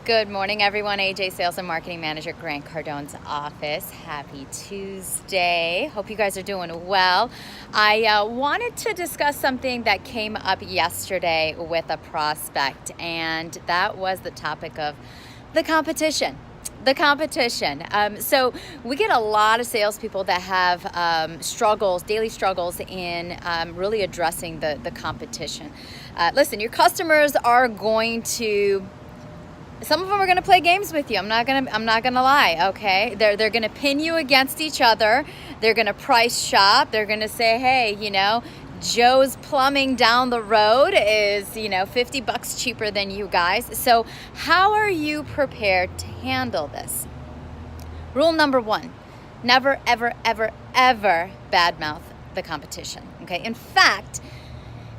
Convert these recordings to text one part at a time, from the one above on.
Good morning, everyone. AJ, Sales and Marketing Manager, Grant Cardone's office. Happy Tuesday. Hope you guys are doing well. I wanted to discuss something that came up yesterday with a prospect, and that was the topic of the competition. So we get a lot of salespeople that have struggles, daily struggles in really addressing the competition. Listen, your customers are going to. Some of them are going to play games with you. I'm not going to lie, okay? They're going to pin you against each other. They're going to price shop. They're going to say, "Hey, Joe's Plumbing down the road is, $50 cheaper than you guys." So, how are you prepared to handle this? Rule number 1, never ever ever ever badmouth the competition, okay? In fact,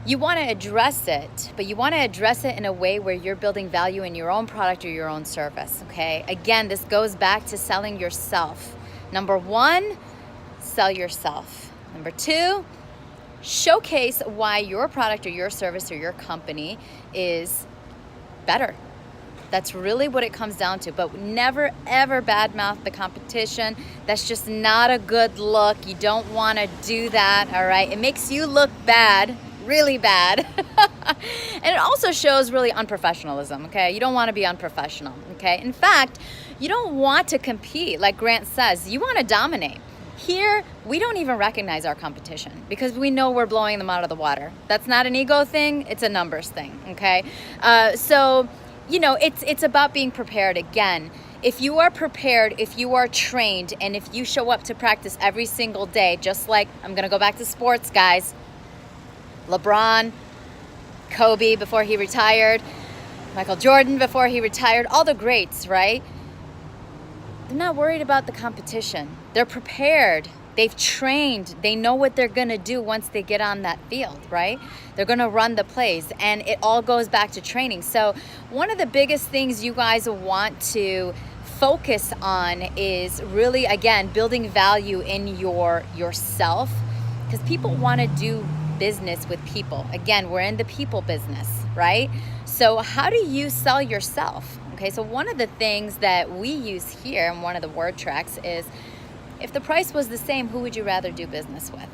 you want to address it, but you want to address it in a way where you're building value in your own product or your own service, okay? Again, this goes back to selling yourself. Number 1, sell yourself. Number 2, showcase why your product or your service or your company is better. That's really what it comes down to. But never, ever badmouth the competition. That's just not a good look. You don't want to do that, all right? It makes you look bad. Really bad. And it also shows really unprofessionalism, okay? You don't want to be unprofessional, okay? In fact, you don't want to compete, like Grant says. You want to dominate. Here, we don't even recognize our competition because we know we're blowing them out of the water. That's not an ego thing, it's a numbers thing, okay? It's about being prepared. Again, if you are prepared, if you are trained, and if you show up to practice every single day, just like, I'm going to go back to sports, guys. LeBron Kobe before he retired, Michael Jordan before he retired, all the greats, right? They're not worried about the competition. They're prepared. They've trained. They know what they're going to do once they get on that field, right? They're going to run the plays, and it all goes back to training. So one of the biggest things you guys want to focus on is really, again, building value in yourself, because people want to do business with people. Again, we're in the people business, right? So how do you sell yourself? Okay, so one of the things that we use here in one of the word tracks is, if the price was the same, who would you rather do business with?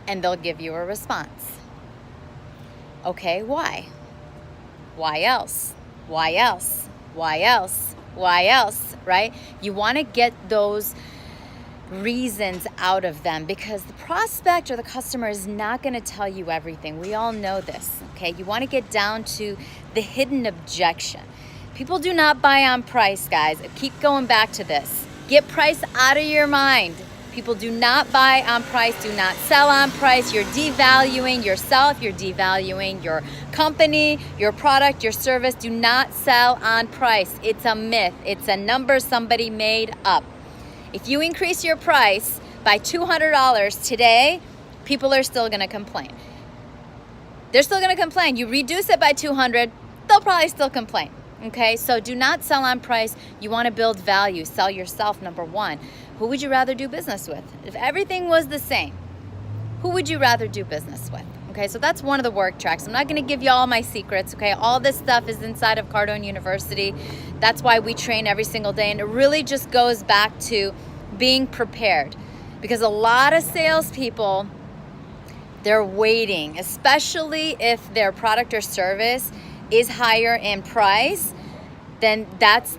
And they'll give you a response. Okay, why? Why else? Why else? Why else? Why else? Right? You want to get those reasons out of them, because the prospect or the customer is not going to tell you everything. We all know this, okay? You want to get down to the hidden objection. People do not buy on price, guys. I keep going back to this. Get price out of your mind. People do not buy on price, do not sell on price. You're devaluing yourself, you're devaluing your company, your product, your service. Do not sell on price. It's a myth. It's a number somebody made up. If you increase your price by $200 today, people are still going to complain. They're still going to complain. You reduce it by $200, they'll probably still complain. Okay, so do not sell on price. You want to build value. Sell yourself, number 1. Who would you rather do business with? If everything was the same, who would you rather do business with? Okay, so that's one of the work tracks. I'm not going to give you all my secrets, okay? All this stuff is inside of Cardone University. That's why we train every single day, and it really just goes back to being prepared, because a lot of salespeople, they're waiting, especially if their product or service is higher in price. Then that's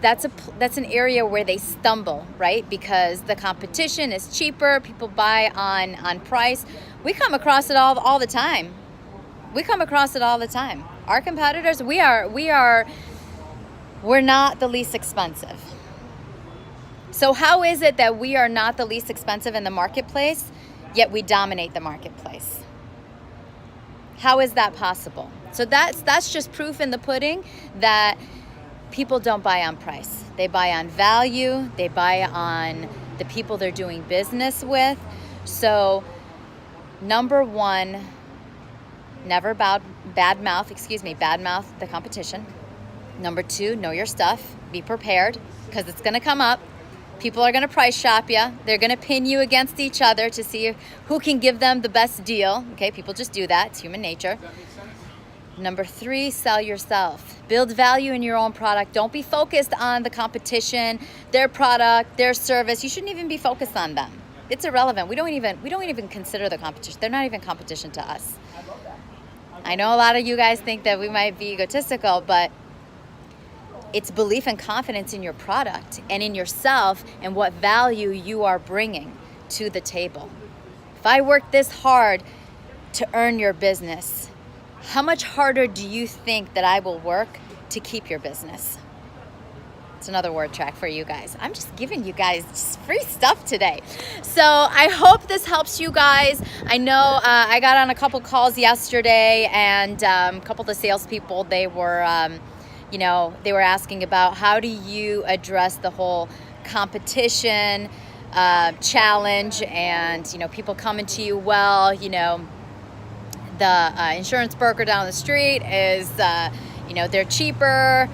an area where they stumble, right? Because the competition is cheaper, people buy on price. We come across it all the time. Our competitors, we're not the least expensive. So how is it that we are not the least expensive in the marketplace, yet we dominate the marketplace? How is that possible? So that's just proof in the pudding that people don't buy on price. They buy on value. They buy on the people they're doing business with. So number 1, never badmouth the competition. Number 2, know your stuff. Be prepared, because it's going to come up. People are going to price shop you. They're going to pin you against each other to see who can give them the best deal. Okay, people just do that. It's human nature. Number 3, sell yourself. Build value in your own product. Don't be focused on the competition, their product, their service. You shouldn't even be focused on them. It's irrelevant. We don't even consider the competition. They're not even competition to us. I know a lot of you guys think that we might be egotistical, but it's belief and confidence in your product and in yourself and what value you are bringing to the table. If I work this hard to earn your business, how much harder do you think that I will work to keep your business? It's another word track for you guys. I'm just giving you guys just free stuff today. So I hope this helps you guys. I know I got on a couple calls yesterday, and a couple of the salespeople, they were asking about how do you address the whole competition challenge, and people coming to you. Well, the insurance broker down the street is, they're cheaper.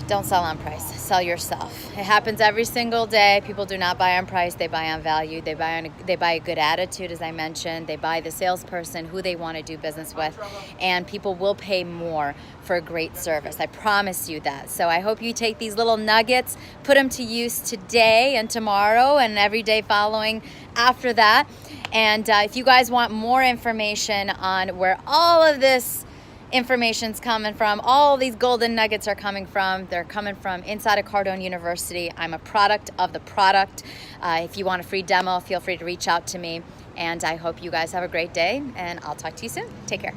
Don't sell on price. Sell yourself. It happens every single day. People do not buy on price. They buy on value. They buy a good attitude, as I mentioned. They buy the salesperson who they want to do business with, and people will pay more for a great service. I promise you that. So I hope you take these little nuggets, put them to use today and tomorrow and every day following after that. And if you guys want more information on where all of this information's coming from, all these golden nuggets are coming from, they're coming from inside of Cardone University. I'm a product of the product. If you want a free demo, feel free to reach out to me. And I hope you guys have a great day, and I'll talk to you soon. Take care.